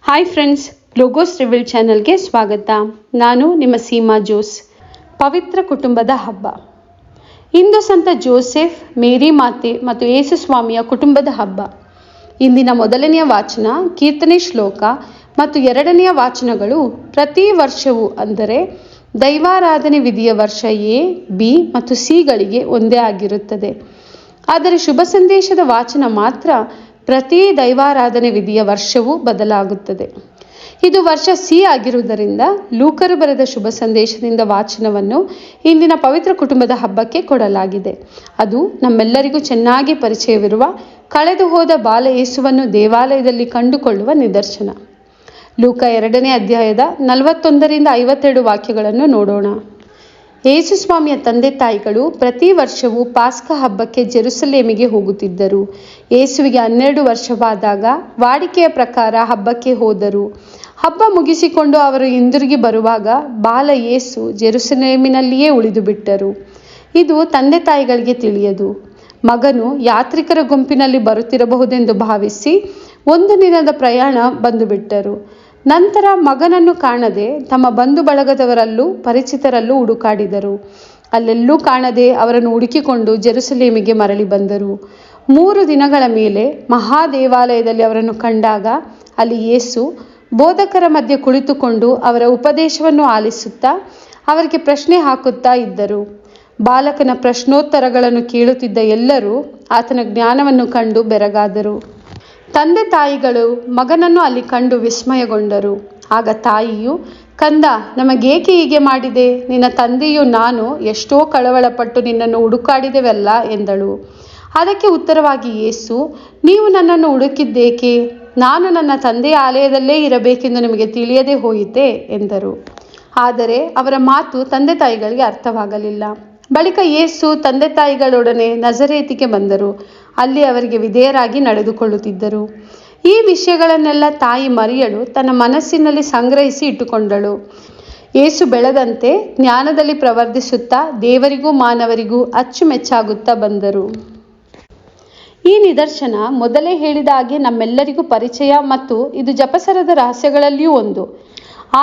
Hi friends, logos reveal ಚಾನಲ್ಗೆ ಸ್ವಾಗತ. ನಾನು ನಿಮ್ಮ ಸೀಮಾ ಜೋಸ್. ಪವಿತ್ರ ಕುಟುಂಬದ ಹಬ್ಬ. ಇಂದು ಸಂತ ಜೋಸೆಫ್, ಮೇರಿ ಮಾತೆ ಮತ್ತು ಯೇಸು ಸ್ವಾಮಿಯ ಕುಟುಂಬದ ಹಬ್ಬ. ಇಂದಿನ ಮೊದಲನೆಯ ವಾಚನ, ಕೀರ್ತನೆ ಶ್ಲೋಕ ಮತ್ತು ಎರಡನೆಯ ವಾಚನಗಳು ಪ್ರತಿ ವರ್ಷವೂ ಅಂದರೆ ದೈವಾರಾಧನೆ ವಿಧಿಯ ವರ್ಷ ಎ, ಬಿ ಮತ್ತು ಸಿಗಳಿಗೆ ಒಂದೇ ಆಗಿರುತ್ತದೆ. ಆದರೆ ಶುಭ ಸಂದೇಶದ ವಾಚನ ಮಾತ್ರ ಪ್ರತಿ ದೈವಾರಾಧನೆ ವಿಧಿಯ ವರ್ಷವೂ ಬದಲಾಗುತ್ತದೆ. ಇದು ವರ್ಷ ಸಿ ಆಗಿರುವುದರಿಂದ ಲೂಕರು ಬರೆದ ಶುಭ ಸಂದೇಶದಿಂದ ವಾಚನವನ್ನು ಇಂದಿನ ಪವಿತ್ರ ಕುಟುಂಬದ ಹಬ್ಬಕ್ಕೆ ಕೊಡಲಾಗಿದೆ. ಅದು ನಮ್ಮೆಲ್ಲರಿಗೂ ಚೆನ್ನಾಗಿ ಪರಿಚಯವಿರುವ ಕಳೆದು ಹೋದ ಬಾಲ ಯೇಸುವನ್ನು ದೇವಾಲಯದಲ್ಲಿ ಕಂಡುಕೊಳ್ಳುವ ನಿದರ್ಶನ. ಲೂಕ 2ನೇ ಅಧ್ಯಾಯದ 41ರಿಂದ 52 ವಾಕ್ಯಗಳನ್ನು ನೋಡೋಣ. ಯೇಸು ಸ್ವಾಮಿಯ ತಂದೆ ತಾಯಿಗಳು ಪ್ರತಿ ವರ್ಷವೂ ಪಾಸ್ಕ ಹಬ್ಬಕ್ಕೆ ಜೆರುಸಲೇಮಿಗೆ ಹೋಗುತ್ತಿದ್ದರು. ಯೇಸುವಿಗೆ 12 ವರ್ಷವಾದಾಗ ವಾಡಿಕೆಯ ಪ್ರಕಾರ ಹಬ್ಬಕ್ಕೆ ಹೋದರು. ಹಬ್ಬ ಮುಗಿಸಿಕೊಂಡು ಅವರು ಹಿಂದಿರುಗಿ ಬರುವಾಗ ಬಾಲ ಯೇಸು ಜೆರುಸಲೇಮಿನಲ್ಲಿಯೇ ಉಳಿದು ಬಿಟ್ಟರು. ಇದು ತಂದೆ ತಾಯಿಗಳಿಗೆ ತಿಳಿಯದು. ಮಗನು ಯಾತ್ರಿಕರ ಗುಂಪಿನಲ್ಲಿ ಬರುತ್ತಿರಬಹುದೆಂದು ಭಾವಿಸಿ ಒಂದು ದಿನದ ಪ್ರಯಾಣ ಬಂದು ಬಿಟ್ಟರು. ನಂತರ ಮಗನನ್ನು ಕಾಣದೆ ತಮ್ಮ ಬಂಧು ಬಳಗದವರಲ್ಲೂ ಪರಿಚಿತರಲ್ಲೂ ಹುಡುಕಾಡಿದರು. ಅಲ್ಲೆಲ್ಲೂ ಕಾಣದೆ ಅವರನ್ನು ಹುಡುಕಿಕೊಂಡು ಜೆರುಸಲೇಮಿಗೆ ಮರಳಿ ಬಂದರು. 3 ದಿನಗಳ ಮೇಲೆ ಮಹಾದೇವಾಲಯದಲ್ಲಿ ಅವರನ್ನು ಕಂಡಾಗ ಅಲ್ಲಿ ಯೇಸು ಬೋಧಕರ ಮಧ್ಯೆ ಕುಳಿತುಕೊಂಡು ಅವರ ಉಪದೇಶವನ್ನು ಆಲಿಸುತ್ತಾ ಅವರಿಗೆ ಪ್ರಶ್ನೆ ಹಾಕುತ್ತಾ ಇದ್ದರು. ಬಾಲಕನ ಪ್ರಶ್ನೋತ್ತರಗಳನ್ನು ಕೇಳುತ್ತಿದ್ದ ಎಲ್ಲರೂ ಆತನ ಜ್ಞಾನವನ್ನು ಕಂಡು ಬೆರಗಾದರು. ತಂದೆ ತಾಯಿಗಳು ಮಗನನ್ನು ಅಲ್ಲಿ ಕಂಡು ವಿಸ್ಮಯಗೊಂಡರು. ಆಗ ತಾಯಿಯು, ಕಂದ, ನಮಗೇಕೆ ಹೀಗೆ ಮಾಡಿದೆ? ನಿನ್ನ ತಂದೆಯು ನಾನು ಎಷ್ಟೋ ಕಳವಳಪಟ್ಟು ನಿನ್ನನ್ನು ಹುಡುಕಾಡಿದೆವಲ್ಲ ಎಂದಳು. ಅದಕ್ಕೆ ಉತ್ತರವಾಗಿ ಯೇಸು, ನೀವು ನನ್ನನ್ನು ಹುಡುಕಿದ್ದೇಕೆ? ನಾನು ನನ್ನ ತಂದೆಯ ಆಲಯದಲ್ಲೇ ಇರಬೇಕೆಂದು ನಿಮಗೆ ತಿಳಿಯದೆ ಹೋಯಿತೆ ಎಂದರು. ಆದರೆ ಅವರ ಮಾತು ತಂದೆ ತಾಯಿಗಳಿಗೆ ಅರ್ಥವಾಗಲಿಲ್ಲ. ಬಳಿಕ ಯೇಸು ತಂದೆ ತಾಯಿಗಳೊಡನೆ ನಜರೇತಿಗೆ ಬಂದರು. ಅಲ್ಲಿ ಅವರಿಗೆ ವಿಧೇಯರಾಗಿ ನಡೆದುಕೊಳ್ಳುತ್ತಿದ್ದರು. ಈ ವಿಷಯಗಳನ್ನೆಲ್ಲ ತಾಯಿ ಮರಿಯಳು ತನ್ನ ಮನಸ್ಸಿನಲ್ಲಿ ಸಂಗ್ರಹಿಸಿ ಇಟ್ಟುಕೊಂಡಳು. ಯೇಸು ಬೆಳೆದಂತೆ ಜ್ಞಾನದಲ್ಲಿ ಪ್ರವರ್ಧಿಸುತ್ತಾ ದೇವರಿಗೂ ಮಾನವರಿಗೂ ಅಚ್ಚುಮೆಚ್ಚಾಗುತ್ತಾ ಬಂದರು. ಈ ನಿದರ್ಶನ ಮೊದಲೇ ಹೇಳಿದ ಹಾಗೆ ನಮ್ಮೆಲ್ಲರಿಗೂ ಪರಿಚಯ ಮತ್ತು ಇದು ಜಪಸರದ ರಹಸ್ಯಗಳಲ್ಲಿಯೂ ಒಂದು.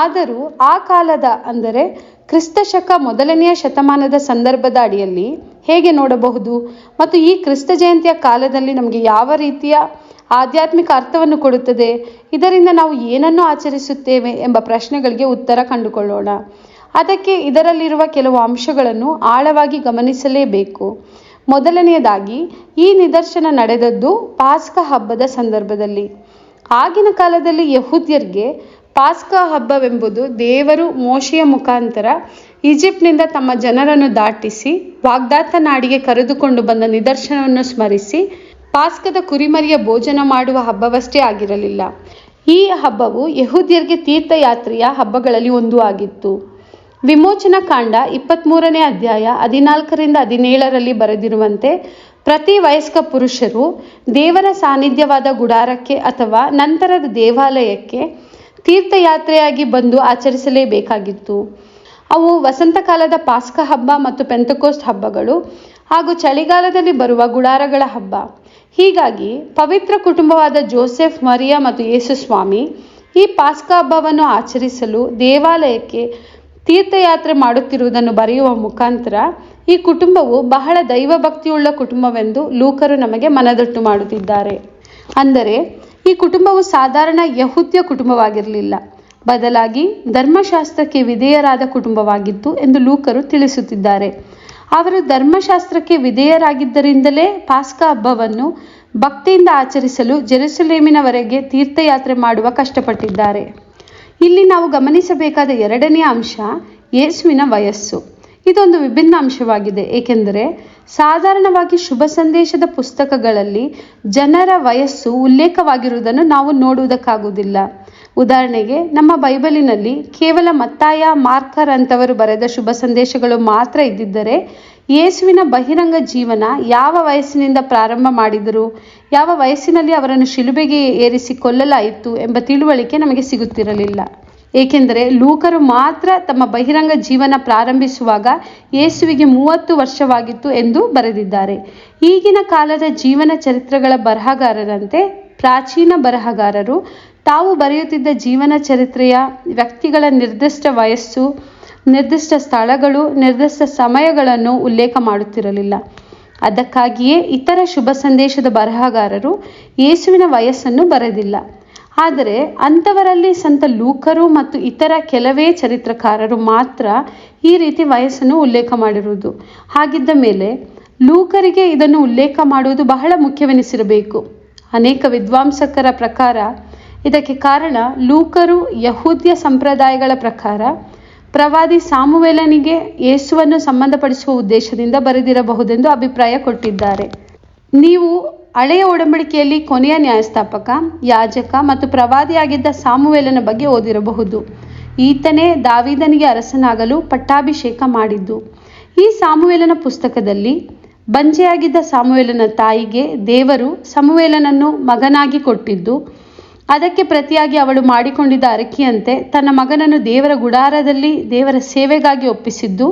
ಆದರೂ ಆ ಕಾಲದ ಅಂದರೆ ಕ್ರಿಸ್ತಶಕ 1ನೇ ಶತಮಾನದ ಸಂದರ್ಭದ ಅಡಿಯಲ್ಲಿ ಹೇಗೆ ನೋಡಬಹುದು ಮತ್ತು ಈ ಕ್ರಿಸ್ತ ಜಯಂತಿಯ ಕಾಲದಲ್ಲಿ ನಮಗೆ ಯಾವ ರೀತಿಯ ಆಧ್ಯಾತ್ಮಿಕ ಅರ್ಥವನ್ನು ಕೊಡುತ್ತದೆ, ಇದರಿಂದ ನಾವು ಏನನ್ನು ಆಚರಿಸುತ್ತೇವೆ ಎಂಬ ಪ್ರಶ್ನೆಗಳಿಗೆ ಉತ್ತರ ಕಂಡುಕೊಳ್ಳೋಣ. ಅದಕ್ಕೆ ಇದರಲ್ಲಿರುವ ಕೆಲವು ಅಂಶಗಳನ್ನು ಆಳವಾಗಿ ಗಮನಿಸಲೇಬೇಕು. ಮೊದಲನೆಯದಾಗಿ, ಈ ನಿದರ್ಶನ ನಡೆದದ್ದು ಪಾಸ್ಕ ಹಬ್ಬದ ಸಂದರ್ಭದಲ್ಲಿ. ಆಗಿನ ಕಾಲದಲ್ಲಿ ಯಹೂದ್ಯರಿಗೆ ಪಾಸ್ಕ ಹಬ್ಬವೆಂಬುದು ದೇವರು ಮೋಶೆಯ ಮುಖಾಂತರ ಈಜಿಪ್ಟ್ನಿಂದ ತಮ್ಮ ಜನರನ್ನು ದಾಟಿಸಿ ವಾಗ್ದಾತ ನಾಡಿಗೆ ಕರೆದುಕೊಂಡು ಬಂದ ನಿದರ್ಶನವನ್ನು ಸ್ಮರಿಸಿ ಪಾಸ್ಕದ ಕುರಿಮರಿಯ ಭೋಜನ ಮಾಡುವ ಹಬ್ಬವಷ್ಟೇ ಆಗಿರಲಿಲ್ಲ. ಈ ಹಬ್ಬವು ಯಹೂದ್ಯರಿಗೆ ತೀರ್ಥಯಾತ್ರೆಯ ಹಬ್ಬಗಳಲ್ಲಿ ಒಂದು ಆಗಿತ್ತು. ವಿಮೋಚನ ಕಾಂಡ 23ನೇ ಅಧ್ಯಾಯ 14ರಿಂದ 17ರಲ್ಲಿ ಬರೆದಿರುವಂತೆ ಪ್ರತಿ ವಯಸ್ಕ ಪುರುಷರು ದೇವರ ಸಾನ್ನಿಧ್ಯವಾದ ಗುಡಾರಕ್ಕೆ ಅಥವಾ ನಂತರದ ದೇವಾಲಯಕ್ಕೆ ತೀರ್ಥಯಾತ್ರೆಯಾಗಿ ಬಂದು ಆಚರಿಸಲೇಬೇಕಾಗಿತ್ತು. ಅವು ವಸಂತಕಾಲದ ಪಾಸ್ಕ ಹಬ್ಬ ಮತ್ತು ಪೆಂತಕೋಸ್ಟ್ ಹಬ್ಬಗಳು ಹಾಗೂ ಚಳಿಗಾಲದಲ್ಲಿ ಬರುವ ಗುಡಾರಗಳ ಹಬ್ಬ. ಹೀಗಾಗಿ ಪವಿತ್ರ ಕುಟುಂಬವಾದ ಜೋಸೆಫ್, ಮರಿಯಾ ಮತ್ತು ಯೇಸು ಸ್ವಾಮಿ ಈ ಪಾಸ್ಕ ಹಬ್ಬವನ್ನು ಆಚರಿಸಲು ದೇವಾಲಯಕ್ಕೆ ತೀರ್ಥಯಾತ್ರೆ ಮಾಡುತ್ತಿರುವುದನ್ನು ಬರೆಯುವ ಮುಖಾಂತರ ಈ ಕುಟುಂಬವು ಬಹಳ ದೈವಭಕ್ತಿಯುಳ್ಳ ಕುಟುಂಬವೆಂದು ಲೂಕರು ನಮಗೆ ಮನದಟ್ಟು ಮಾಡುತ್ತಿದ್ದಾರೆ. ಅಂದರೆ ಈ ಕುಟುಂಬವು ಸಾಧಾರಣ ಯಹೂದ್ಯ ಕುಟುಂಬವಾಗಿರಲಿಲ್ಲ, ಬದಲಾಗಿ ಧರ್ಮಶಾಸ್ತ್ರಕ್ಕೆ ವಿಧೇಯರಾದ ಕುಟುಂಬವಾಗಿತ್ತು ಎಂದು ಲೂಕರು ತಿಳಿಸುತ್ತಿದ್ದಾರೆ. ಅವರು ಧರ್ಮಶಾಸ್ತ್ರಕ್ಕೆ ವಿಧೇಯರಾಗಿದ್ದರಿಂದಲೇ ಪಾಸ್ಕ ಹಬ್ಬವನ್ನು ಭಕ್ತಿಯಿಂದ ಆಚರಿಸಲು ಜೆರುಸಲೇಮಿನವರೆಗೆ ತೀರ್ಥಯಾತ್ರೆ ಮಾಡುವ ಕಷ್ಟಪಟ್ಟಿದ್ದಾರೆ. ಇಲ್ಲಿ ನಾವು ಗಮನಿಸಬೇಕಾದ ಎರಡನೆಯ ಅಂಶ ಯೇಸುವಿನ ವಯಸ್ಸು. ಇದೊಂದು ವಿಭಿನ್ನ ಅಂಶವಾಗಿದೆ, ಏಕೆಂದರೆ ಸಾಧಾರಣವಾಗಿ ಶುಭ ಸಂದೇಶದ ಪುಸ್ತಕಗಳಲ್ಲಿ ಜನರ ವಯಸ್ಸು ಉಲ್ಲೇಖವಾಗಿರುವುದನ್ನು ನಾವು ನೋಡುವುದಕ್ಕಾಗುವುದಿಲ್ಲ. ಉದಾಹರಣೆಗೆ, ನಮ್ಮ ಬೈಬಲಿನಲ್ಲಿ ಕೇವಲ ಮತ್ತಾಯ, ಮಾರ್ಕರ್ ಅಂತವರು ಬರೆದ ಶುಭ ಸಂದೇಶಗಳು ಮಾತ್ರ ಇದ್ದಿದ್ದರೆ ಯೇಸುವಿನ ಬಹಿರಂಗ ಜೀವನ ಯಾವ ವಯಸ್ಸಿನಿಂದ ಪ್ರಾರಂಭ ಮಾಡಿದರು, ಯಾವ ವಯಸ್ಸಿನಲ್ಲಿ ಅವರನ್ನು ಶಿಲುಬೆಗೆ ಏರಿಸಿ ಕೊಲ್ಲಲಾಯಿತು ಎಂಬ ತಿಳುವಳಿಕೆ ನಮಗೆ ಸಿಗುತ್ತಿರಲಿಲ್ಲ. ಏಕೆಂದರೆ ಲೂಕರು ಮಾತ್ರ ತಮ್ಮ ಬಹಿರಂಗ ಜೀವನ ಪ್ರಾರಂಭಿಸುವಾಗ ಯೇಸುವಿಗೆ 30 ವರ್ಷವಾಗಿತ್ತು ಎಂದು ಬರೆದಿದ್ದಾರೆ. ಈಗಿನ ಕಾಲದ ಜೀವನ ಚರಿತ್ರೆಗಳ ಬರಹಗಾರರಂತೆ ಪ್ರಾಚೀನ ಬರಹಗಾರರು ತಾವು ಬರೆಯುತ್ತಿದ್ದ ಜೀವನ ಚರಿತ್ರೆಯ ವ್ಯಕ್ತಿಗಳ ನಿರ್ದಿಷ್ಟ ವಯಸ್ಸು, ನಿರ್ದಿಷ್ಟ ಸ್ಥಳಗಳು, ನಿರ್ದಿಷ್ಟ ಸಮಯಗಳನ್ನು ಉಲ್ಲೇಖ ಮಾಡುತ್ತಿರಲಿಲ್ಲ. ಅದಕ್ಕಾಗಿಯೇ ಇತರ ಶುಭ ಸಂದೇಶದ ಬರಹಗಾರರು ಯೇಸುವಿನ ವಯಸ್ಸನ್ನು ಬರೆದಿಲ್ಲ. ಆದರೆ ಅಂಥವರಲ್ಲಿ ಸಂತ ಲೂಕರು ಮತ್ತು ಇತರ ಕೆಲವೇ ಚರಿತ್ರಕಾರರು ಮಾತ್ರ ಈ ರೀತಿ ವಯಸ್ಸನ್ನು ಉಲ್ಲೇಖ ಮಾಡಿರುವುದು. ಹಾಗಿದ್ದ ಮೇಲೆ ಲೂಕರಿಗೆ ಇದನ್ನು ಉಲ್ಲೇಖ ಮಾಡುವುದು ಬಹಳ ಮುಖ್ಯವೆನಿಸಿರಬೇಕು. ಅನೇಕ ವಿದ್ವಾಂಸಕರ ಪ್ರಕಾರ ಇದಕ್ಕೆ ಕಾರಣ ಲೂಕರು ಯಹೂದ್ಯ ಸಂಪ್ರದಾಯಗಳ ಪ್ರಕಾರ ಪ್ರವಾದಿ ಸಾಮುವೇಲನಿಗೆ ಯೇಸುವನ್ನು ಸಂಬಂಧಪಡಿಸುವ ಉದ್ದೇಶದಿಂದ ಬರೆದಿರಬಹುದೆಂದು ಅಭಿಪ್ರಾಯ ಕೊಟ್ಟಿದ್ದಾರೆ. ನೀವು ಹಳೆಯ ಒಡಂಬಡಿಕೆಯಲ್ಲಿ ಕೊನೆಯ ನ್ಯಾಯಸ್ಥಾಪಕ, ಯಾಜಕ ಮತ್ತು ಪ್ರವಾದಿಯಾಗಿದ್ದ ಸಾಮುವೇಲನ ಬಗ್ಗೆ ಓದಿರಬಹುದು. ಈತನೇ ದಾವೀದನಿಗೆ ಅರಸನಾಗಲು ಪಟ್ಟಾಭಿಷೇಕ ಮಾಡಿದ್ದು. ಈ ಸಾಮುವೇಲನ ಪುಸ್ತಕದಲ್ಲಿ ಬಂಜೆಯಾಗಿದ್ದ ಸಾಮುವೇಲನ ತಾಯಿಗೆ ದೇವರು ಸಮುವೇಲನನ್ನು ಮಗನಾಗಿ ಕೊಟ್ಟಿದ್ದು, ಅದಕ್ಕೆ ಪ್ರತಿಯಾಗಿ ಅವಳು ಮಾಡಿಕೊಂಡಿದ್ದ ಅರಕೆಯಂತೆ ತನ್ನ ಮಗನನ್ನು ದೇವರ ಗುಡಾರದಲ್ಲಿ ದೇವರ ಸೇವೆಗಾಗಿ ಒಪ್ಪಿಸಿದ್ದು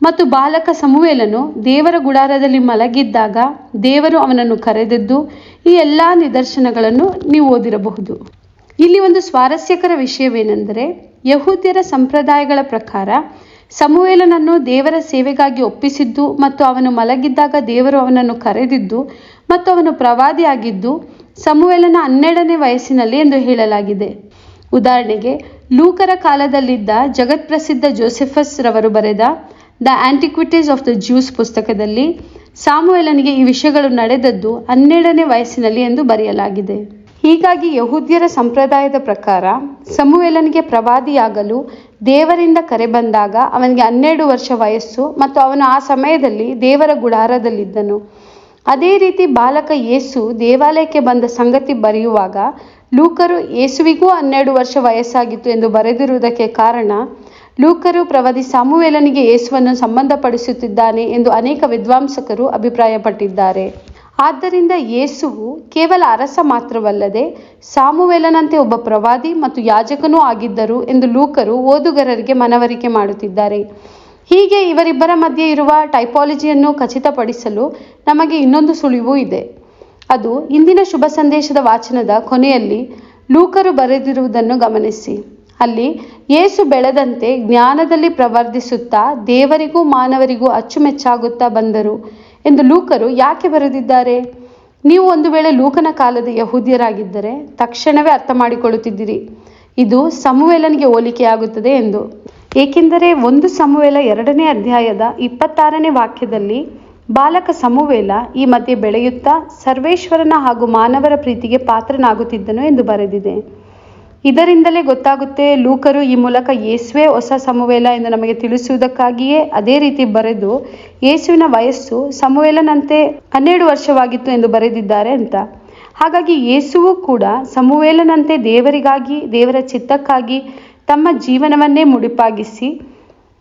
ಮತ್ತು ಬಾಲಕ ಸಮುವೇಲನು ದೇವರ ಗುಡಾರದಲ್ಲಿ ಮಲಗಿದ್ದಾಗ ದೇವರು ಅವನನ್ನು ಕರೆದದ್ದು, ಈ ಎಲ್ಲ ನಿದರ್ಶನಗಳನ್ನು ನೀವು ಓದಿರಬಹುದು. ಇಲ್ಲಿ ಒಂದು ಸ್ವಾರಸ್ಯಕರ ವಿಷಯವೇನೆಂದರೆ, ಯಹೂದ್ಯರ ಸಂಪ್ರದಾಯಗಳ ಪ್ರಕಾರ ಸಮುವೇಲನನ್ನು ದೇವರ ಸೇವೆಗಾಗಿ ಒಪ್ಪಿಸಿದ್ದು ಮತ್ತು ಅವನು ಮಲಗಿದ್ದಾಗ ದೇವರು ಅವನನ್ನು ಕರೆದಿದ್ದು ಮತ್ತು ಅವನು ಪ್ರವಾದಿಯಾಗಿದ್ದು ಸಮುವೇಲನ 12ನೇ ವಯಸ್ಸಿನಲ್ಲಿ ಎಂದು ಹೇಳಲಾಗಿದೆ. ಉದಾಹರಣೆಗೆ, ಲೂಕರ ಕಾಲದಲ್ಲಿದ್ದ ಜಗತ್ಪ್ರಸಿದ್ಧ ಜೋಸೆಫಸ್ ರವರು ಬರೆದ the antiquities of the juice ಪುಸ್ತಕದಲ್ಲಿ ಸಾಮುವೇಲನಿಗೆ ಈ ವಿಷಯಗಳು ನಡೆದದ್ದು 12ನೇ ವಯಸ್ಸಿನಲ್ಲಿ ಎಂದು ಬರೆಯಲಾಗಿದೆ. ಹೀಗಾಗಿ ಯಹೂದ್ಯರ ಸಂಪ್ರದಾಯದ ಪ್ರಕಾರ ಸಮುವೇಲನಿಗೆ ಪ್ರವಾದಿಯಾಗಲು ದೇವರಿಂದ ಕರೆ ಬಂದಾಗ ಅವನಿಗೆ 12 ವರ್ಷ ವಯಸ್ಸು ಮತ್ತು ಅವನು ಆ ಸಮಯದಲ್ಲಿ ದೇವರ ಗುಡಾರದಲ್ಲಿದ್ದನು. ಅದೇ ರೀತಿ ಬಾಲಕ ಯೇಸು ದೇವಾಲಯಕ್ಕೆ ಬಂದ ಸಂಗತಿ ಬರೆಯುವಾಗ ಲೂಕರು ಯೇಸುವಿಗೂ 12 ವರ್ಷ ವಯಸ್ಸಾಗಿತ್ತು ಎಂದು ಬರೆದಿರುವುದಕ್ಕೆ ಕಾರಣ ಲೂಕರು ಪ್ರವಾದಿ ಸಾಮುವೇಲನಿಗೆ ಯೇಸುವನ್ನು ಸಂಬಂಧಪಡಿಸುತ್ತಿದ್ದಾನೆ ಎಂದು ಅನೇಕ ವಿದ್ವಾಂಸಕರು ಅಭಿಪ್ರಾಯಪಟ್ಟಿದ್ದಾರೆ. ಆದ್ದರಿಂದ ಯೇಸುವು ಕೇವಲ ಅರಸ ಮಾತ್ರವಲ್ಲದೆ ಸಾಮುವೇಲನಂತೆ ಒಬ್ಬ ಪ್ರವಾದಿ ಮತ್ತು ಯಾಜಕನೂ ಆಗಿದ್ದರು ಎಂದು ಲೂಕರು ಓದುಗರರಿಗೆ ಮನವರಿಕೆ ಮಾಡುತ್ತಿದ್ದಾರೆ. ಹೀಗೆ ಇವರಿಬ್ಬರ ಮಧ್ಯೆ ಇರುವ ಟೈಪಾಲಜಿಯನ್ನು ಖಚಿತಪಡಿಸಲು ನಮಗೆ ಇನ್ನೊಂದು ಸುಳಿವು ಇದೆ. ಅದು ಇಂದಿನ ಶುಭ ಸಂದೇಶದ ವಾಚನದ ಕೊನೆಯಲ್ಲಿ ಲೂಕರು ಬರೆದಿರುವುದನ್ನು ಗಮನಿಸಿ. ಅಲ್ಲಿ ಯೇಸು ಬೆಳೆದಂತೆ ಜ್ಞಾನದಲ್ಲಿ ಪ್ರವರ್ಧಿಸುತ್ತಾ ದೇವರಿಗೂ ಮಾನವರಿಗೂ ಅಚ್ಚುಮೆಚ್ಚಾಗುತ್ತಾ ಬಂದರು ಎಂದು ಲೂಕರು ಯಾಕೆ ಬರೆದಿದ್ದಾರೆ? ನೀವು ಒಂದು ವೇಳೆ ಲೂಕನ ಕಾಲದ ಯಹೂದ್ಯರಾಗಿದ್ದರೆ ತಕ್ಷಣವೇ ಅರ್ಥ ಮಾಡಿಕೊಳ್ಳುತ್ತಿದ್ದಿರಿ, ಇದು ಸಮುವೇಲನಿಗೆ ಹೋಲಿಕೆಯಾಗುತ್ತದೆ ಎಂದು. ಏಕೆಂದರೆ 1 ಸಮುವೇಲ 2ನೇ ಅಧ್ಯಾಯದ 26ನೇ ವಾಕ್ಯದಲ್ಲಿ ಬಾಲಕ ಸಮುವೇಲ ಈ ಮಧ್ಯೆ ಬೆಳೆಯುತ್ತಾ ಸರ್ವೇಶ್ವರನ ಹಾಗೂ ಮಾನವರ ಪ್ರೀತಿಗೆ ಪಾತ್ರನಾಗುತ್ತಿದ್ದನು ಎಂದು ಬರೆದಿದೆ. ಇದರಿಂದಲೇ ಗೊತ್ತಾಗುತ್ತೆ ಲೂಕರು ಈ ಮೂಲಕ ಯೇಸುವೇ ಹೊಸ ಸಮುವೇಲ ಎಂದು ನಮಗೆ ತಿಳಿಸುವುದಕ್ಕಾಗಿಯೇ ಅದೇ ರೀತಿ ಬರೆದು ಯೇಸುವಿನ ವಯಸ್ಸು ಸಮುವೇಲನಂತೆ 12 ವರ್ಷವಾಗಿತ್ತು ಎಂದು ಬರೆದಿದ್ದಾರೆ ಅಂತ. ಹಾಗಾಗಿ ಯೇಸುವು ಕೂಡ ಸಮುವೇಲನಂತೆ ದೇವರಿಗಾಗಿ, ದೇವರ ಚಿತ್ತಕ್ಕಾಗಿ ತಮ್ಮ ಜೀವನವನ್ನೇ ಮುಡಿಪಾಗಿಸಿ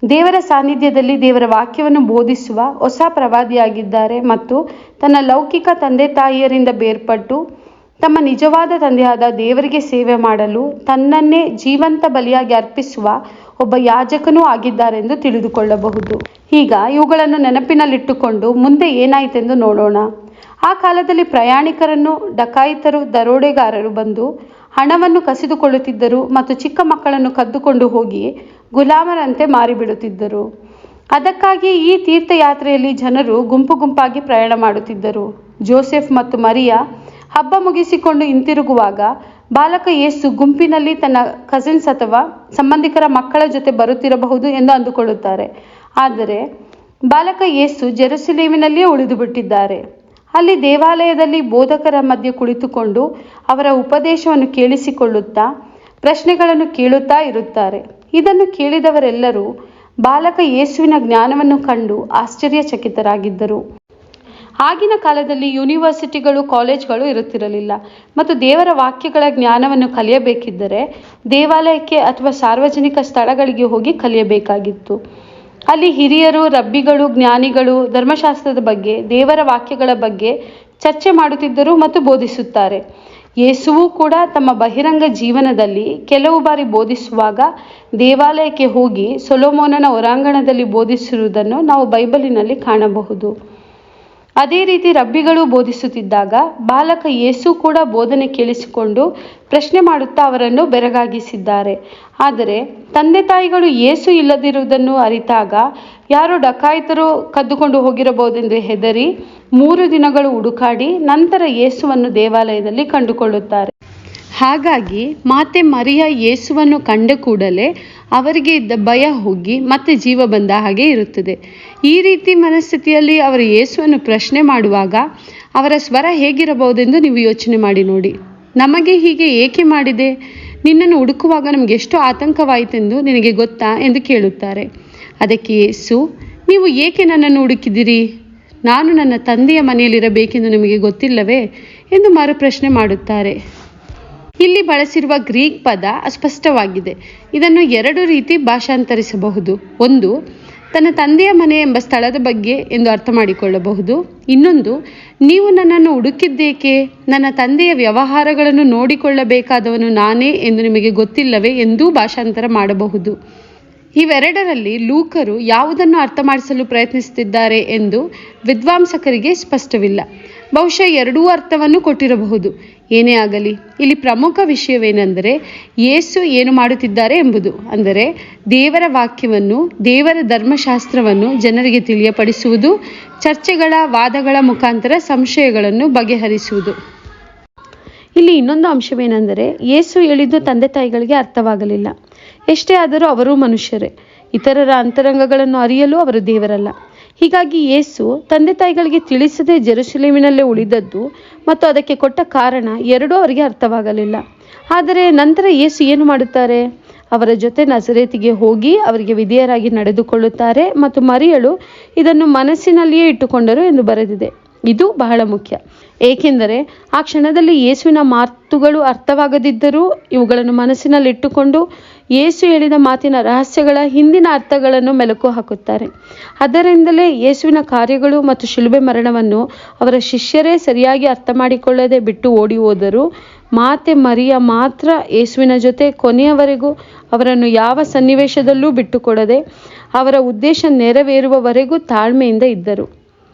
ದೇವರ ಸಾನ್ನಿಧ್ಯದಲ್ಲಿ ದೇವರ ವಾಕ್ಯವನ್ನು ಬೋಧಿಸುವ ಹೊಸ ಪ್ರವಾದಿಯಾಗಿದ್ದಾರೆ ಮತ್ತು ತನ್ನ ಲೌಕಿಕ ತಂದೆ ತಾಯಿಯರಿಂದ ಬೇರ್ಪಟ್ಟು ತಮ್ಮ ನಿಜವಾದ ತಂದೆಯಾದ ದೇವರಿಗೆ ಸೇವೆ ಮಾಡಲು ತನ್ನನ್ನೇ ಜೀವಂತ ಬಲಿಯಾಗಿ ಅರ್ಪಿಸುವ ಒಬ್ಬ ಯಾಜಕನೂ ಆಗಿದ್ದಾರೆಂದು ತಿಳಿದುಕೊಳ್ಳಬಹುದು. ಈಗ ಇವುಗಳನ್ನು ನೆನಪಿನಲ್ಲಿಟ್ಟುಕೊಂಡು ಮುಂದೆ ಏನಾಯಿತೆಂದು ನೋಡೋಣ. ಆ ಕಾಲದಲ್ಲಿ ಪ್ರಯಾಣಿಕರನ್ನು ಡಕಾಯಿತರು, ದರೋಡೆಗಾರರು ಬಂದು ಹಣವನ್ನು ಕಸಿದುಕೊಳ್ಳುತ್ತಿದ್ದರು ಮತ್ತು ಚಿಕ್ಕ ಮಕ್ಕಳನ್ನು ಕದ್ದುಕೊಂಡು ಹೋಗಿ ಗುಲಾಮರಂತೆ ಮಾರಿಬಿಡುತ್ತಿದ್ದರು. ಅದಕ್ಕಾಗಿ ಈ ತೀರ್ಥಯಾತ್ರೆಯಲ್ಲಿ ಜನರು ಗುಂಪು ಗುಂಪಾಗಿ ಪ್ರಯಾಣ ಮಾಡುತ್ತಿದ್ದರು. ಜೋಸೆಫ್ ಮತ್ತು ಮರಿಯಾ ಹಬ್ಬ ಮುಗಿಸಿಕೊಂಡು ಹಿಂತಿರುಗುವಾಗ ಬಾಲಕ ಯೇಸು ಗುಂಪಿನಲ್ಲಿ ತನ್ನ ಕಸಿನ್ಸ್ ಅಥವಾ ಸಂಬಂಧಿಕರ ಮಕ್ಕಳ ಜೊತೆ ಬರುತ್ತಿರಬಹುದು ಎಂದು ಅಂದುಕೊಳ್ಳುತ್ತಾರೆ. ಆದರೆ ಬಾಲಕ ಯೇಸು ಜೆರುಸಲೇಮಿನಲ್ಲಿಯೇ ಉಳಿದು ಬಿಟ್ಟಿದ್ದಾರೆ. ಅಲ್ಲಿ ದೇವಾಲಯದಲ್ಲಿ ಬೋಧಕರ ಮಧ್ಯೆ ಕುಳಿತುಕೊಂಡು ಅವರ ಉಪದೇಶವನ್ನು ಕೇಳಿಸಿಕೊಳ್ಳುತ್ತಾ ಪ್ರಶ್ನೆಗಳನ್ನು ಕೇಳುತ್ತಾ ಇರುತ್ತಾರೆ. ಇದನ್ನು ಕೇಳಿದವರೆಲ್ಲರೂ ಬಾಲಕ ಯೇಸುವಿನ ಜ್ಞಾನವನ್ನು ಕಂಡು ಆಶ್ಚರ್ಯಚಕಿತರಾಗಿದ್ದರು. ಆಗಿನ ಕಾಲದಲ್ಲಿ ಯೂನಿವರ್ಸಿಟಿಗಳು, ಕಾಲೇಜ್ಗಳು ಇರುತ್ತಿರಲಿಲ್ಲ ಮತ್ತು ದೇವರ ವಾಕ್ಯಗಳ ಜ್ಞಾನವನ್ನು ಕಲಿಯಬೇಕಿದ್ದರೆ ದೇವಾಲಯಕ್ಕೆ ಅಥವಾ ಸಾರ್ವಜನಿಕ ಸ್ಥಳಗಳಿಗೆ ಹೋಗಿ ಕಲಿಯಬೇಕಾಗಿತ್ತು. ಅಲ್ಲಿ ಹಿರಿಯರು, ರಬ್ಬಿಗಳು, ಜ್ಞಾನಿಗಳು ಧರ್ಮಶಾಸ್ತ್ರದ ಬಗ್ಗೆ, ದೇವರ ವಾಕ್ಯಗಳ ಬಗ್ಗೆ ಚರ್ಚೆ ಮಾಡುತ್ತಿದ್ದರು ಮತ್ತು ಬೋಧಿಸುತ್ತಾರೆ. ಯೇಸುವು ಕೂಡ ತಮ್ಮ ಬಹಿರಂಗ ಜೀವನದಲ್ಲಿ ಕೆಲವು ಬಾರಿ ಬೋಧಿಸುವಾಗ ದೇವಾಲಯಕ್ಕೆ ಹೋಗಿ ಸೊಲೊಮೋನನ ಹೊರಾಂಗಣದಲ್ಲಿ ಬೋಧಿಸಿರುವುದನ್ನು ನಾವು ಬೈಬಲಿನಲ್ಲಿ ಕಾಣಬಹುದು. ಅದೇ ರೀತಿ ರಬ್ಬಿಗಳು ಬೋಧಿಸುತ್ತಿದ್ದಾಗ ಬಾಲಕ ಯೇಸು ಕೂಡ ಬೋಧನೆ ಕೇಳಿಸಿಕೊಂಡು ಪ್ರಶ್ನೆ ಮಾಡುತ್ತಾ ಅವರನ್ನು ಬೆರಗಾಗಿಸಿದ್ದಾರೆ. ಆದರೆ ತಂದೆ ತಾಯಿಗಳು ಯೇಸು ಇಲ್ಲದಿರುವುದನ್ನು ಅರಿತಾಗ ಯಾರೋ ಡಕಾಯಿತರು ಕದ್ದುಕೊಂಡು ಹೋಗಿರಬಹುದೆಂದು ಹೆದರಿ 3 ದಿನಗಳು ಹುಡುಕಾಡಿ ನಂತರ ಯೇಸುವನ್ನು ದೇವಾಲಯದಲ್ಲಿ ಕಂಡುಕೊಳ್ಳುತ್ತಾರೆ. ಹಾಗಾಗಿ ಮಾತೆ ಮರಿಯ ಯೇಸುವನ್ನು ಕಂಡ ಕೂಡಲೇ ಅವರಿಗೆ ಇದ್ದ ಭಯ ಹೋಗಿ ಮತ್ತೆ ಜೀವ ಬಂದ ಹಾಗೆ ಇರುತ್ತದೆ. ಈ ರೀತಿ ಮನಸ್ಥಿತಿಯಲ್ಲಿ ಅವರು ಯೇಸುವನ್ನು ಪ್ರಶ್ನೆ ಮಾಡುವಾಗ ಅವರ ಸ್ವರ ಹೇಗಿರಬಹುದೆಂದು ನೀವು ಯೋಚನೆ ಮಾಡಿ ನೋಡಿ. ನಮಗೆ ಹೀಗೆ ಏಕೆ ಮಾಡಿದೆ? ನಿನ್ನನ್ನು ಹುಡುಕುವಾಗ ನಮಗೆ ಎಷ್ಟು ಆತಂಕವಾಯಿತೆಂದು ನಿನಗೆ ಗೊತ್ತಾ ಎಂದು ಕೇಳುತ್ತಾರೆ. ಅದಕ್ಕೆ ಯೇಸು, ನೀವು ಏಕೆ ನನ್ನನ್ನು ಹುಡುಕಿದಿರಿ? ನಾನು ನನ್ನ ತಂದೆಯ ಮನೆಯಲ್ಲಿರಬೇಕೆಂದು ನಿಮಗೆ ಗೊತ್ತಿಲ್ಲವೇ ಎಂದು ಮರುಪ್ರಶ್ನೆ ಮಾಡುತ್ತಾರೆ. ಇಲ್ಲಿ ಬಳಸಿರುವ ಗ್ರೀಕ್ ಪದ ಅಸ್ಪಷ್ಟವಾಗಿದೆ. ಇದನ್ನು 2 ರೀತಿ ಭಾಷಾಂತರಿಸಬಹುದು. ಒಂದು, ತನ್ನ ತಂದೆಯ ಮನೆ ಎಂಬ ಸ್ಥಳದ ಬಗ್ಗೆ ಎಂದು ಅರ್ಥ ಮಾಡಿಕೊಳ್ಳಬಹುದು. ಇನ್ನೊಂದು, ನೀವು ನನ್ನನ್ನು ಹುಡುಕಿದ್ದೇಕೆ? ನನ್ನ ತಂದೆಯ ವ್ಯವಹಾರಗಳನ್ನು ನೋಡಿಕೊಳ್ಳಬೇಕಾದವನು ನಾನೇ ಎಂದು ನಿಮಗೆ ಗೊತ್ತಿಲ್ಲವೇ ಎಂದೂ ಭಾಷಾಂತರ ಮಾಡಬಹುದು. ಇವೆರಡರಲ್ಲಿ ಲೂಕರು ಯಾವುದನ್ನು ಅರ್ಥ ಮಾಡಿಸಲು ಪ್ರಯತ್ನಿಸುತ್ತಿದ್ದಾರೆ ಎಂದು ವಿದ್ವಾಂಸಕರಿಗೆ ಸ್ಪಷ್ಟವಿಲ್ಲ. ಬಹುಶಃ 2 ಅರ್ಥವನ್ನು ಕೊಟ್ಟಿರಬಹುದು. ಏನೇ ಆಗಲಿ, ಇಲ್ಲಿ ಪ್ರಮುಖ ವಿಷಯವೇನೆಂದರೆ ಯೇಸು ಏನು ಮಾಡುತ್ತಿದ್ದಾರೆ ಎಂಬುದು. ಅಂದರೆ ದೇವರ ವಾಕ್ಯವನ್ನು, ದೇವರ ಧರ್ಮಶಾಸ್ತ್ರವನ್ನು ಜನರಿಗೆ ತಿಳಿಯಪಡಿಸುವುದು, ಚರ್ಚೆಗಳ ವಾದಗಳ ಮುಖಾಂತರ ಸಂಶಯಗಳನ್ನು ಬಗೆಹರಿಸುವುದು. ಇಲ್ಲಿ ಇನ್ನೊಂದು ಅಂಶವೇನೆಂದರೆ ಯೇಸು ಹೇಳಿದ್ದು ತಂದೆ ತಾಯಿಗಳಿಗೆ ಅರ್ಥವಾಗಲಿಲ್ಲ. ಎಷ್ಟೇ ಆದರೂ ಅವರೂ ಮನುಷ್ಯರೇ. ಇತರರ ಅಂತರಂಗಗಳನ್ನು ಅರಿಯಲು ಅವರು ದೇವರಲ್ಲ. ಹೀಗಾಗಿ ಯೇಸು ತಂದೆ ತಾಯಿಗಳಿಗೆ ತಿಳಿಸದೆ ಜೆರುಸಲೇಮಿನಲ್ಲೇ ಉಳಿದದ್ದು ಮತ್ತು ಅದಕ್ಕೆ ಕೊಟ್ಟ ಕಾರಣ 2 ಅವರಿಗೆ ಅರ್ಥವಾಗಲಿಲ್ಲ. ಆದರೆ ನಂತರ ಯೇಸು ಏನು ಮಾಡುತ್ತಾರೆ? ಅವರ ಜೊತೆ ನಜರೇತಿಗೆ ಹೋಗಿ ಅವರಿಗೆ ವಿಧೇಯರಾಗಿ ನಡೆದುಕೊಳ್ಳುತ್ತಾರೆ ಮತ್ತು ಮರಿಯಳು ಇದನ್ನು ಮನಸ್ಸಿನಲ್ಲಿಯೇ ಇಟ್ಟುಕೊಂಡರು ಎಂದು ಬರೆದಿದೆ. ಇದು ಬಹಳ ಮುಖ್ಯ. ಏಕೆಂದರೆ ಆ ಕ್ಷಣದಲ್ಲಿ ಯೇಸುವಿನ ಮಾತುಗಳು ಅರ್ಥವಾಗದಿದ್ದರೂ ಇವುಗಳನ್ನು ಮನಸ್ಸಿನಲ್ಲಿಟ್ಟುಕೊಂಡು ಯೇಸು ಹೇಳಿದ ಮಾತಿನ ರಹಸ್ಯಗಳ ಹಿಂದಿನ ಅರ್ಥಗಳನ್ನು ಮೆಲುಕು ಹಾಕುತ್ತಾರೆ. ಅದರಿಂದಲೇ ಯೇಸುವಿನ ಕಾರ್ಯಗಳು ಮತ್ತು ಶಿಲುಬೆ ಮರಣವನ್ನು ಅವರ ಶಿಷ್ಯರೇ ಸರಿಯಾಗಿ ಅರ್ಥ ಮಾಡಿಕೊಳ್ಳದೆ ಬಿಟ್ಟು ಓಡಿ ಹೋದರು. ಮಾತೆ ಮರಿಯ ಮಾತ್ರ ಯೇಸುವಿನ ಜೊತೆ ಕೊನೆಯವರೆಗೂ ಅವರನ್ನು ಯಾವ ಸನ್ನಿವೇಶದಲ್ಲೂ ಬಿಟ್ಟುಕೊಡದೆ ಅವರ ಉದ್ದೇಶ ನೆರವೇರುವವರೆಗೂ ತಾಳ್ಮೆಯಿಂದ ಇದ್ದರು.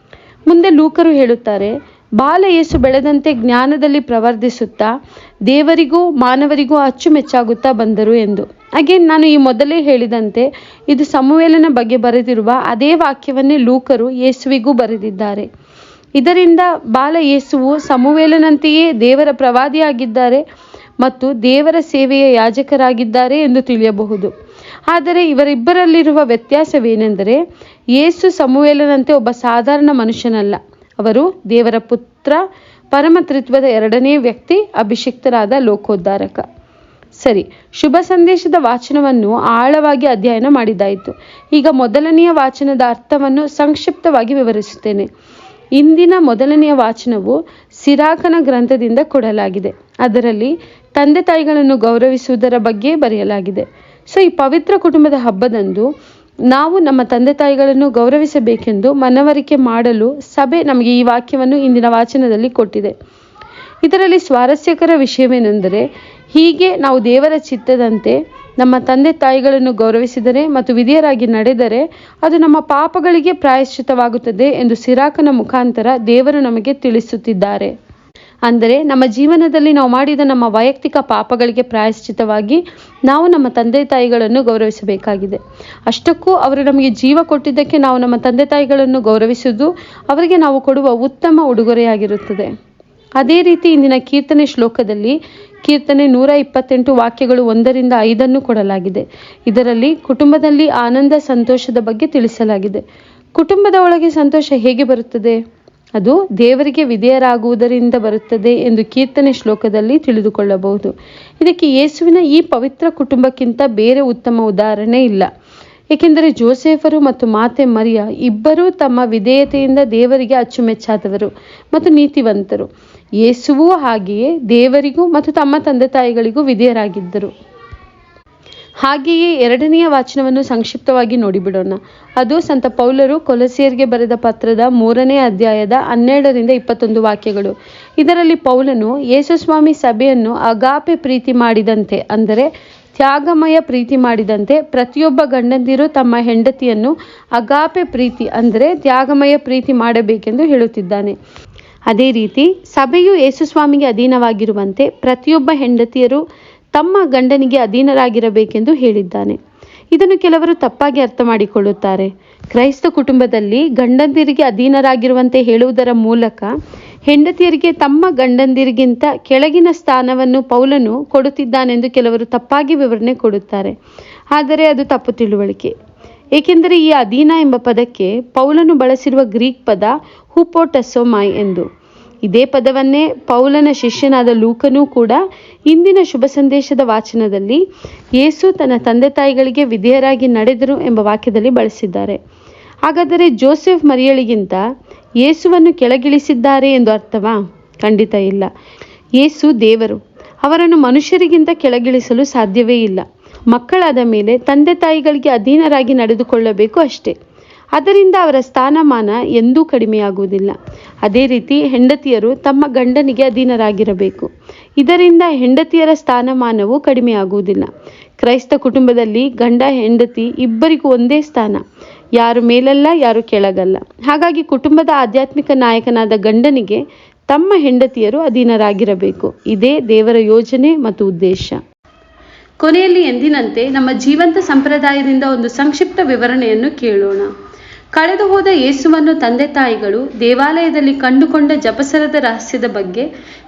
ಮುಂದೆ ಲೂಕರು ಹೇಳುತ್ತಾರೆ, ಬಾಲ ಯೇಸು ಬೆಳೆದಂತೆ ಜ್ಞಾನದಲ್ಲಿ ಪ್ರವರ್ಧಿಸುತ್ತಾ ದೇವರಿಗೂ ಮಾನವರಿಗೂ ಅಚ್ಚುಮೆಚ್ಚಾಗುತ್ತಾ ಬಂದರು ಎಂದು. ಅಗೇನ್ ನಾನು ಈ ಮೊದಲೇ ಹೇಳಿದಂತೆ ಇದು ಸಮುವೇಲನ ಬಗ್ಗೆ ಬರೆದಿರುವ ಅದೇ ವಾಕ್ಯವನ್ನೇ ಲೂಕರು ಯೇಸುವಿಗೂ ಬರೆದಿದ್ದಾರೆ. ಇದರಿಂದ ಬಾಲ ಯೇಸುವು ಸಮುವೇಲನಂತೆಯೇ ದೇವರ ಪ್ರವಾದಿಯಾಗಿದ್ದಾರೆ ಮತ್ತು ದೇವರ ಸೇವೆಯ ಯಾಜಕರಾಗಿದ್ದಾರೆ ಎಂದು ತಿಳಿಯಬಹುದು. ಆದರೆ ಇವರಿಬ್ಬರಲ್ಲಿರುವ ವ್ಯತ್ಯಾಸವೇನೆಂದರೆ ಯೇಸು ಸಮುವೇಲನಂತೆ ಒಬ್ಬ ಸಾಧಾರಣ ಮನುಷ್ಯನಲ್ಲ. ಅವರು ದೇವರ ಪುತ್ರ, ಪರಮತ್ರಿತ್ವದ 2ನೇ ವ್ಯಕ್ತಿ, ಅಭಿಷಿಕ್ತರಾದ ಲೋಕೋದ್ಧಾರಕ. ಸರಿ, ಶುಭ ಸಂದೇಶದ ವಾಚನವನ್ನು ಆಳವಾಗಿ ಅಧ್ಯಯನ ಮಾಡಿದ್ದಾಯಿತು. ಈಗ ಮೊದಲನೆಯ ವಾಚನದ ಅರ್ಥವನ್ನು ಸಂಕ್ಷಿಪ್ತವಾಗಿ ವಿವರಿಸುತ್ತೇನೆ. ಇಂದಿನ ಮೊದಲನೆಯ ವಾಚನವು ಸಿರಾಕನ ಗ್ರಂಥದಿಂದ ಕೊಡಲಾಗಿದೆ. ಅದರಲ್ಲಿ ತಂದೆ ತಾಯಿಗಳನ್ನು ಗೌರವಿಸುವುದರ ಬಗ್ಗೆ ಬರೆಯಲಾಗಿದೆ. ಈ ಪವಿತ್ರ ಕುಟುಂಬದ ಹಬ್ಬದಂದು ನಾವು ನಮ್ಮ ತಂದೆ ತಾಯಿಗಳನ್ನು ಗೌರವಿಸಬೇಕೆಂದು ಮನವರಿಕೆ ಮಾಡಲು ಸಭೆ ನಮಗೆ ಈ ವಾಕ್ಯವನ್ನು ಇಂದಿನ ವಾಚನದಲ್ಲಿ ಕೊಟ್ಟಿದೆ. ಇದರಲ್ಲಿ ಸ್ವಾರಸ್ಯಕರ ವಿಷಯವೇನೆಂದರೆ ಹೀಗೆ ನಾವು ದೇವರ ಚಿತ್ತದಂತೆ ನಮ್ಮ ತಂದೆ ತಾಯಿಗಳನ್ನು ಗೌರವಿಸಿದರೆ ಮತ್ತು ವಿಧೇಯರಾಗಿ ನಡೆದರೆ ಅದು ನಮ್ಮ ಪಾಪಗಳಿಗೆ ಪ್ರಾಯಶ್ಚಿತ್ತವಾಗುತ್ತದೆ ಎಂದು ಸಿರಾಕನ ಮುಖಾಂತರ ದೇವರು ನಮಗೆ ತಿಳಿಸುತ್ತಿದ್ದಾರೆ. ಅಂದರೆ ನಮ್ಮ ಜೀವನದಲ್ಲಿ ನಾವು ಮಾಡಿದ ನಮ್ಮ ವೈಯಕ್ತಿಕ ಪಾಪಗಳಿಗೆ ಪ್ರಾಯಶ್ಚಿತ್ತವಾಗಿ ನಾವು ನಮ್ಮ ತಂದೆ ತಾಯಿಗಳನ್ನು ಗೌರವಿಸಬೇಕಾಗಿದೆ. ಅಷ್ಟಕ್ಕೂ ಅವರು ನಮಗೆ ಜೀವ ಕೊಟ್ಟಿದ್ದಕ್ಕೆ ನಾವು ನಮ್ಮ ತಂದೆ ತಾಯಿಗಳನ್ನು ಗೌರವಿಸುವುದು ಅವರಿಗೆ ನಾವು ಕೊಡುವ ಉತ್ತಮ ಉಡುಗೊರೆಯಾಗಿರುತ್ತದೆ. ಅದೇ ರೀತಿ ಇಂದಿನ ಕೀರ್ತನೆ ಶ್ಲೋಕದಲ್ಲಿ ಕೀರ್ತನೆ 128 ವಾಕ್ಯಗಳು 1ರಿಂದ 5 ಕೊಡಲಾಗಿದೆ. ಇದರಲ್ಲಿ ಕುಟುಂಬದಲ್ಲಿ ಆನಂದ ಸಂತೋಷದ ಬಗ್ಗೆ ತಿಳಿಸಲಾಗಿದೆ. ಕುಟುಂಬದ ಒಳಗೆ ಸಂತೋಷ ಹೇಗೆ ಬರುತ್ತದೆ? ಅದು ದೇವರಿಗೆ ವಿಧೇಯರಾಗುವುದರಿಂದ ಬರುತ್ತದೆ ಎಂದು ಕೀರ್ತನೆ ಶ್ಲೋಕದಲ್ಲಿ ತಿಳಿದುಕೊಳ್ಳಬಹುದು. ಇದಕ್ಕೆ ಯೇಸುವಿನ ಈ ಪವಿತ್ರ ಕುಟುಂಬಕ್ಕಿಂತ ಬೇರೆ ಉತ್ತಮ ಉದಾಹರಣೆ ಇಲ್ಲ. ಏಕೆಂದರೆ ಜೋಸೆಫರು ಮತ್ತು ಮಾತೆ ಮರಿಯ ಇಬ್ಬರೂ ತಮ್ಮ ವಿಧೇಯತೆಯಿಂದ ದೇವರಿಗೆ ಅಚ್ಚುಮೆಚ್ಚಾದವರು ಮತ್ತು ನೀತಿವಂತರು. ಯೇಸುವೂ ಹಾಗೆಯೇ ದೇವರಿಗೂ ಮತ್ತು ತಮ್ಮ ತಂದೆ ತಾಯಿಗಳಿಗೂ ವಿಧೇಯರಾಗಿದ್ದರು. ಹಾಗೆಯೇ 2ನೆಯ ವಾಚನವನ್ನು ಸಂಕ್ಷಿಪ್ತವಾಗಿ ನೋಡಿಬಿಡೋಣ. ಅದು ಸಂತ ಪೌಲರು ಕೊಲೊಸ್ಸೆಯರಿಗೆ ಬರೆದ ಪತ್ರದ 3ನೇ ಅಧ್ಯಾಯದ 12ರಿಂದ 21 ವಾಕ್ಯಗಳು. ಇದರಲ್ಲಿ ಪೌಲನು ಯೇಸುಸ್ವಾಮಿ ಸಭೆಯನ್ನು ಅಗಾಪೆ ಪ್ರೀತಿ ಮಾಡಿದಂತೆ, ಅಂದರೆ ತ್ಯಾಗಮಯ ಪ್ರೀತಿ ಮಾಡಿದಂತೆ ಪ್ರತಿಯೊಬ್ಬ ಗಂಡಂದಿರು ತಮ್ಮ ಹೆಂಡತಿಯನ್ನು ಅಗಾಪೆ ಪ್ರೀತಿ ಅಂದರೆ ತ್ಯಾಗಮಯ ಪ್ರೀತಿ ಮಾಡಬೇಕೆಂದು ಹೇಳುತ್ತಿದ್ದಾನೆ. ಅದೇ ರೀತಿ ಸಭೆಯು ಯೇಸುಸ್ವಾಮಿಗೆ ಅಧೀನವಾಗಿರುವಂತೆ ಪ್ರತಿಯೊಬ್ಬ ಹೆಂಡತಿಯರು ತಮ್ಮ ಗಂಡನಿಗೆ ಅಧೀನರಾಗಿರಬೇಕೆಂದು ಹೇಳಿದ್ದಾನೆ. ಇದನ್ನು ಕೆಲವರು ತಪ್ಪಾಗಿ ಅರ್ಥ ಮಾಡಿಕೊಳ್ಳುತ್ತಾರೆ. ಕ್ರೈಸ್ತ ಕುಟುಂಬದಲ್ಲಿ ಗಂಡಂದಿರಿಗೆ ಅಧೀನರಾಗಿರುವಂತೆ ಹೇಳುವುದರ ಮೂಲಕ ಹೆಂಡತಿಯರಿಗೆ ತಮ್ಮ ಗಂಡಂದಿರಿಗಿಂತ ಕೆಳಗಿನ ಸ್ಥಾನವನ್ನು ಪೌಲನು ಕೊಡುತ್ತಿದ್ದಾನೆಂದು ಕೆಲವರು ತಪ್ಪಾಗಿ ವಿವರಣೆ ಕೊಡುತ್ತಾರೆ. ಆದರೆ ಅದು ತಪ್ಪು ತಿಳುವಳಿಕೆ. ಏಕೆಂದರೆ ಈ ಅಧೀನ ಎಂಬ ಪದಕ್ಕೆ ಪೌಲನು ಬಳಸಿರುವ ಗ್ರೀಕ್ ಪದ ಹುಪೋಟಸೊಮೈ ಎಂದು. ಇದೇ ಪದವನ್ನೇ ಪೌಲನ ಶಿಷ್ಯನಾದ ಲೂಕನೂ ಕೂಡ ಇಂದಿನ ಶುಭ ಸಂದೇಶದ ವಾಚನದಲ್ಲಿ ಯೇಸು ತನ್ನ ತಂದೆ ತಾಯಿಗಳಿಗೆ ವಿಧೇಯರಾಗಿ ನಡೆದರು ಎಂಬ ವಾಕ್ಯದಲ್ಲಿ ಬಳಸಿದ್ದಾರೆ. ಹಾಗಾದರೆ ಜೋಸೆಫ್ ಮರಿಯಳಿಗಿಂತ ಯೇಸುವನ್ನು ಕೆಳಗಿಳಿಸಿದ್ದಾರೆ ಎಂದು ಅರ್ಥವಾ? ಖಂಡಿತ ಇಲ್ಲ. ಯೇಸು ದೇವರು, ಅವರನ್ನು ಮನುಷ್ಯರಿಗಿಂತ ಕೆಳಗಿಳಿಸಲು ಸಾಧ್ಯವೇ ಇಲ್ಲ. ಮಕ್ಕಳಾದ ಮೇಲೆ ತಂದೆ ತಾಯಿಗಳಿಗೆ ಅಧೀನರಾಗಿ ನಡೆದುಕೊಳ್ಳಬೇಕು ಅಷ್ಟೇ. ಅದರಿಂದ ಅವರ ಸ್ಥಾನಮಾನ ಎಂದೂ ಕಡಿಮೆಯಾಗುವುದಿಲ್ಲ. ಅದೇ ರೀತಿ ಹೆಂಡತಿಯರು ತಮ್ಮ ಗಂಡನಿಗೆ ಅಧೀನರಾಗಿರಬೇಕು. ಇದರಿಂದ ಹೆಂಡತಿಯರ ಸ್ಥಾನಮಾನವು ಕಡಿಮೆಯಾಗುವುದಿಲ್ಲ. ಕ್ರೈಸ್ತ ಕುಟುಂಬದಲ್ಲಿ ಗಂಡ ಹೆಂಡತಿ ಇಬ್ಬರಿಗೂ ಒಂದೇ ಸ್ಥಾನ, ಯಾರು ಮೇಲಲ್ಲ ಯಾರು ಕೆಳಗಲ್ಲ. ಹಾಗಾಗಿ ಕುಟುಂಬದ ಆಧ್ಯಾತ್ಮಿಕ ನಾಯಕನಾದ ಗಂಡನಿಗೆ ತಮ್ಮ ಹೆಂಡತಿಯರು ಅಧೀನರಾಗಿರಬೇಕು. ಇದೇ ದೇವರ ಯೋಜನೆ ಮತ್ತು ಉದ್ದೇಶ. ಕೊನೆಯಲ್ಲಿ ಎಂದಿನಂತೆ ನಮ್ಮ ಜೀವಂತ ಸಂಪ್ರದಾಯದಿಂದ ಒಂದು ಸಂಕ್ಷಿಪ್ತ ವಿವರಣೆಯನ್ನು ಕೇಳೋಣ. ಕಳೆದು ಹೋದ ಯೇಸುವನ್ನು ತಂದೆ ತಾಯಿಗಳು ದೇವಾಲಯದಲ್ಲಿ ಕಂಡುಕೊಂಡ ಜಪಸರದ ರಹಸ್ಯದ ಬಗ್ಗೆ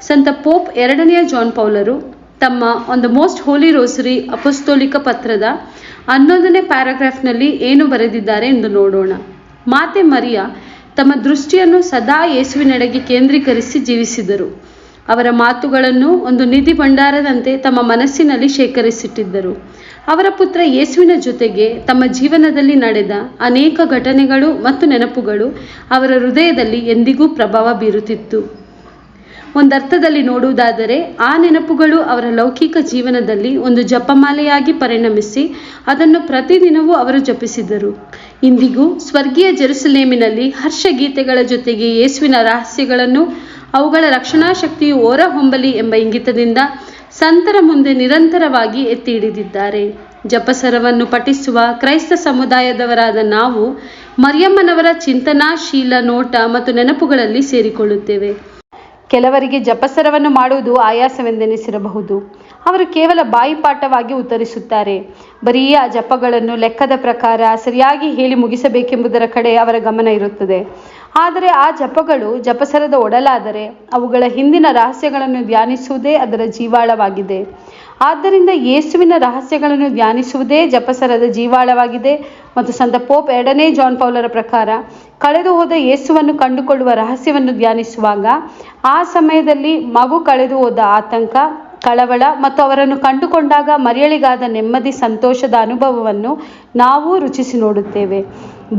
ಸಂತ ಪೋಪ್ 2ನೇ ಜಾನ್ ಪೌಲರು ತಮ್ಮ on the most holy rosary ಅಪೊಸ್ತೋಲಿಕ ಪತ್ರದ 11ನೇ ಪ್ಯಾರಾಗ್ರಾಫ್ನಲ್ಲಿ ಏನು ಬರೆದಿದ್ದಾರೆ ಎಂದು ನೋಡೋಣ. ಮಾತೆ ಮರಿಯ ತಮ್ಮ ದೃಷ್ಟಿಯನ್ನು ಸದಾ ಯೇಸುವಿನೆಡೆಗೆ ಕೇಂದ್ರೀಕರಿಸಿ ಜೀವಿಸಿದರು. ಅವರ ಮಾತುಗಳನ್ನು ಒಂದು ನಿಧಿ ಭಂಡಾರದಂತೆ ತಮ್ಮ ಮನಸ್ಸಿನಲ್ಲಿ ಶೇಖರಿಸಿಟ್ಟಿದ್ದರು. ಅವರ ಪುತ್ರ ಯೇಸುವಿನ ಜೊತೆಗೆ ತಮ್ಮ ಜೀವನದಲ್ಲಿ ನಡೆದ ಅನೇಕ ಘಟನೆಗಳು ಮತ್ತು ನೆನಪುಗಳು ಅವರ ಹೃದಯದಲ್ಲಿ ಎಂದಿಗೂ ಪ್ರಭಾವ ಬೀರುತ್ತಿತ್ತು. ಒಂದರ್ಥದಲ್ಲಿ ನೋಡುವುದಾದರೆ ಆ ನೆನಪುಗಳು ಅವರ ಲೌಕಿಕ ಜೀವನದಲ್ಲಿ ಒಂದು ಜಪಮಾಲೆಯಾಗಿ ಪರಿಣಮಿಸಿ ಅದನ್ನು ಪ್ರತಿದಿನವೂ ಅವರು ಜಪಿಸಿದರು. ಇಂದಿಗೂ ಸ್ವರ್ಗೀಯ ಜೆರುಸಲೇಮಿನಲ್ಲಿ ಹರ್ಷಗೀತೆಗಳ ಜೊತೆಗೆ ಯೇಸುವಿನ ರಹಸ್ಯಗಳನ್ನು, ಅವುಗಳ ರಕ್ಷಣಾ ಶಕ್ತಿಯು ಹೊರ ಹೊಂಬಲಿ ಎಂಬ ಇಂಗಿತದಿಂದ ಸಂತರ ಮುಂದೆ ನಿರಂತರವಾಗಿ ಎತ್ತಿ ಹಿಡಿದಿದ್ದಾರೆ. ಜಪಸರವನ್ನು ಪಠಿಸುವ ಕ್ರೈಸ್ತ ಸಮುದಾಯದವರಾದ ನಾವು ಮರಿಯಮ್ಮನವರ ಚಿಂತನಾಶೀಲ ನೋಟ ಮತ್ತು ನೆನಪುಗಳಲ್ಲಿ ಸೇರಿಕೊಳ್ಳುತ್ತೇವೆ. ಕೆಲವರಿಗೆ ಜಪಸರವನ್ನು ಮಾಡುವುದು ಆಯಾಸವೆಂದೆನಿಸಿರಬಹುದು. ಅವರು ಕೇವಲ ಬಾಯಿಪಾಠವಾಗಿ ಉತ್ತರಿಸುತ್ತಾರೆ. ಬರೀ ಆ ಜಪಗಳನ್ನು ಲೆಕ್ಕದ ಪ್ರಕಾರ ಸರಿಯಾಗಿ ಹೇಳಿ ಮುಗಿಸಬೇಕೆಂಬುದರ ಕಡೆ ಅವರ ಗಮನ ಇರುತ್ತದೆ. ಆದರೆ ಆ ಜಪಗಳು ಜಪಸರದ ಒಡಲಾದರೆ ಅವುಗಳ ಹಿಂದಿನ ರಹಸ್ಯಗಳನ್ನು ಧ್ಯಾನಿಸುವುದೇ ಅದರ ಜೀವಾಳವಾಗಿದೆ. ಆದ್ದರಿಂದ ಯೇಸುವಿನ ರಹಸ್ಯಗಳನ್ನು ಧ್ಯಾನಿಸುವುದೇ ಜಪಸರದ ಜೀವಾಳವಾಗಿದೆ. ಮತ್ತು ಸಂತ ಪೋಪ್ 2ನೇ ಜಾನ್ ಪೌಲರ ಪ್ರಕಾರ ಕಳೆದು ಹೋದ ಯೇಸುವನ್ನು ಕಂಡುಕೊಳ್ಳುವ ರಹಸ್ಯವನ್ನು ಧ್ಯಾನಿಸುವಾಗ ಆ ಸಮಯದಲ್ಲಿ ಮಗು ಕಳೆದು ಹೋದ ಆತಂಕ, ಕಳವಳ ಮತ್ತು ಅವರನ್ನು ಕಂಡುಕೊಂಡಾಗ ಮರಿಯಳಿಗಾದ ನೆಮ್ಮದಿ, ಸಂತೋಷದ ಅನುಭವವನ್ನು ನಾವು ರುಚಿಸಿ ನೋಡುತ್ತೇವೆ.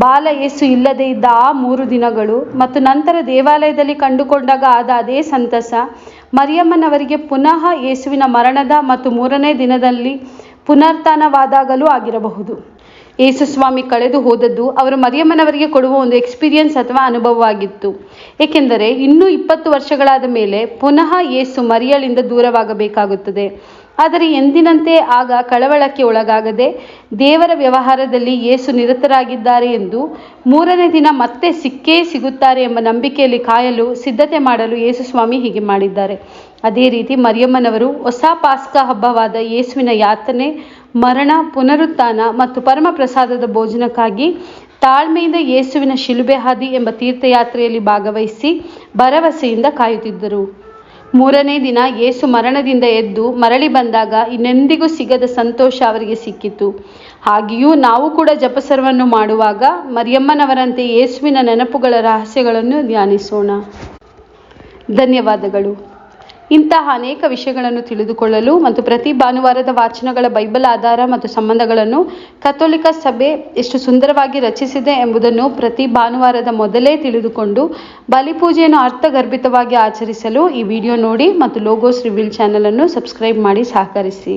ಬಾಲ ಯೇಸು ಇಲ್ಲದೆ ಇದ್ದ ಆ 3 ದಿನಗಳು ಮತ್ತು ನಂತರ ದೇವಾಲಯದಲ್ಲಿ ಕಂಡುಕೊಂಡಾಗ ಆದ ಅದೇ ಸಂತಸ ಮರಿಯಮ್ಮನವರಿಗೆ ಪುನಃ ಯೇಸುವಿನ ಮರಣದ ಮತ್ತು 3ನೇ ದಿನದಲ್ಲಿ ಪುನರುತ್ಥಾನವಾದಾಗಲೂ ಆಗಿರಬಹುದು. ಯೇಸು ಸ್ವಾಮಿ ಕಳೆದು ಹೋದದ್ದು ಅವರು ಮರಿಯಮ್ಮನವರಿಗೆ ಕೊಡುವ ಒಂದು ಎಕ್ಸ್ಪೀರಿಯನ್ಸ್ ಅಥವಾ ಅನುಭವವಾಗಿತ್ತು. ಏಕೆಂದರೆ ಇನ್ನೂ 20 ವರ್ಷಗಳಾದ ಮೇಲೆ ಪುನಃ ಯೇಸು ಮರಿಯಳಿಂದ ದೂರವಾಗಬೇಕಾಗುತ್ತದೆ. ಆದರೆ ಎಂದಿನಂತೆ ಆಗ ಕಳವಳಕ್ಕೆ ಒಳಗಾಗದೆ ದೇವರ ವ್ಯವಹಾರದಲ್ಲಿ ಯೇಸು ನಿರತರಾಗಿದ್ದಾರೆ ಎಂದು 3ನೇ ದಿನ ಮತ್ತೆ ಸಿಕ್ಕೇ ಸಿಗುತ್ತಾರೆ ಎಂಬ ನಂಬಿಕೆಯಲ್ಲಿ ಕಾಯಲು ಸಿದ್ಧತೆ ಮಾಡಲು ಯೇಸು ಸ್ವಾಮಿ ಹೀಗೆ ಮಾಡಿದ್ದಾರೆ. ಅದೇ ರೀತಿ ಮರಿಯಮ್ಮನವರು ಹೊಸ ಪಾಸ್ಕಾ ಹಬ್ಬವಾದ ಯೇಸುವಿನ ಯಾತನೆ, ಮರಣ, ಪುನರುತ್ಥಾನ ಮತ್ತು ಪರಮ ಪ್ರಸಾದದ ಭೋಜನಕ್ಕಾಗಿ ತಾಳ್ಮೆಯಿಂದ ಯೇಸುವಿನ ಶಿಲುಬೆ ಹಾದಿ ಎಂಬ ತೀರ್ಥಯಾತ್ರೆಯಲ್ಲಿ ಭಾಗವಹಿಸಿ ಭರವಸೆಯಿಂದ ಕಾಯುತ್ತಿದ್ದರು. 3ನೇ ದಿನ ಯೇಸು ಮರಣದಿಂದ ಎದ್ದು ಮರಳಿ ಬಂದಾಗ ಇನ್ನೆಂದಿಗೂ ಸಿಗದ ಸಂತೋಷ ಅವರಿಗೆ ಸಿಕ್ಕಿತು. ಹಾಗೆಯೂ ನಾವು ಕೂಡ ಜಪಸರವನ್ನು ಮಾಡುವಾಗ ಮರಿಯಮ್ಮನವರಂತೆ ಯೇಸುವಿನ ನೆನಪುಗಳ ರಹಸ್ಯಗಳನ್ನು ಧ್ಯಾನಿಸೋಣ. ಧನ್ಯವಾದಗಳು. ಇಂತಹ ಅನೇಕ ವಿಷಯಗಳನ್ನು ತಿಳಿದುಕೊಳ್ಳಲು ಮತ್ತು ಪ್ರತಿ ಭಾನುವಾರದ ವಾಚನಗಳ ಬೈಬಲ್ ಆಧಾರ ಮತ್ತು ಸಂಬಂಧಗಳನ್ನು ಕಥೋಲಿಕ ಸಭೆ ಎಷ್ಟು ಸುಂದರವಾಗಿ ರಚಿಸಿದೆ ಎಂಬುದನ್ನು ಪ್ರತಿ ಭಾನುವಾರದ ಮೊದಲೇ ತಿಳಿದುಕೊಂಡು ಬಲಿಪೂಜೆಯನ್ನು ಅರ್ಥಗರ್ಭಿತವಾಗಿ ಆಚರಿಸಲು ಈ ವಿಡಿಯೋ ನೋಡಿ ಮತ್ತು ಲೋಗೋಸ್ ರಿವೀಲ್ ಚಾನಲ್ ಅನ್ನು ಸಬ್ಸ್ಕ್ರೈಬ್ ಮಾಡಿ ಸಹಕರಿಸಿ.